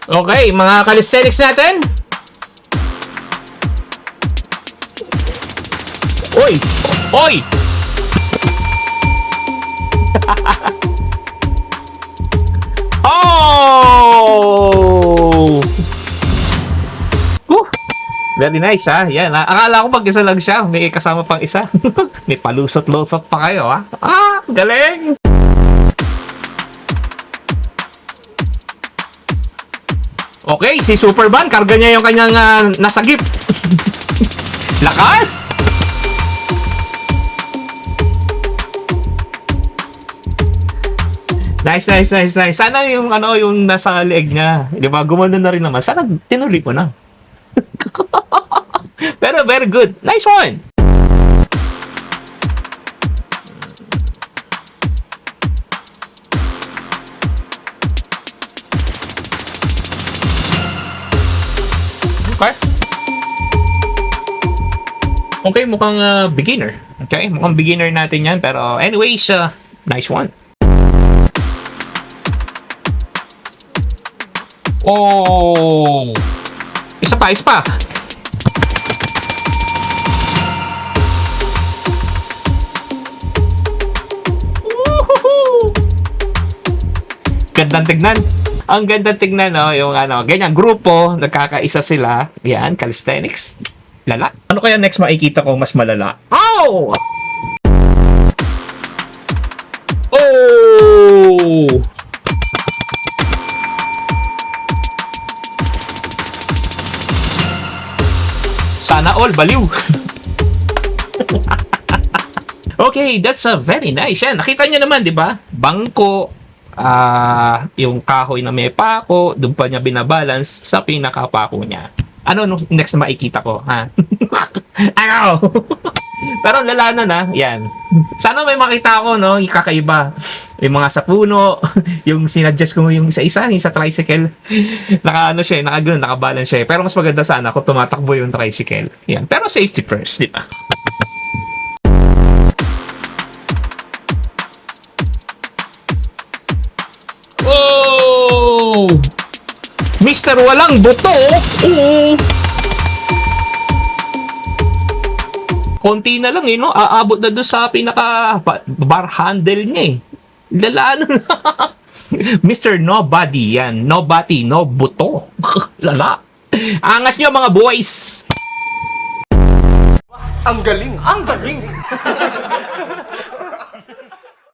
Okay, mga calisthenics natin. Oy! Oy! Oh! Whew. Very nice, ha? Yan, ha? Akala ko mag-isa lang siya. May kasama pang isa. May palusot-lusot pa kayo, ha? Ah, galing! Okay, si Superman, karga niya yung kanyang nasagip. Lakas! Nice, nice, nice, nice. Sana yung yung nasa leg niya, 'di ba? Gumano na rin naman. Sana tinuloy ko na. Pero very good. Nice one. Okay. Okay, mukhang beginner. Okay, mukhang beginner natin 'yan, pero anyways, nice one. Oh! Isa pa, isa pa. Woohoo! Gandang tignan. Ang ganda tignan, no? Yung ganyan, grupo, nagkakaisa sila. Yan, calisthenics. Lala. Ano kaya next makikita ko mas malala? Oh! Oh! Sana all, baliw. Okay, that's very nice. Yan, nakita nyo naman, di ba? Bangko, yung kahoy na may pako, doon pa niya binabalance sa pinakapako niya. Ano nung next na makikita ko, ha? Ano? Pero lala na, yan. Sana may makita ako, no? Yung kakaiba. Yung mga sa puno, yung sinadjust ko yung isa-isa, yung sa tricycle. Siya, nakabalance siya. Pero mas maganda sana kung tumatakbo yung tricycle. Yan. Pero safety first, di ba? Oh! Mr. Walang Buto! Oo! Konti na lang, no? Aabot na doon sa pinaka bar handle niya, Lala, na. Mr. Nobody, yan. Nobody, no buto. Lala. Angas nyo, mga boys! Ang galing! Ang galing!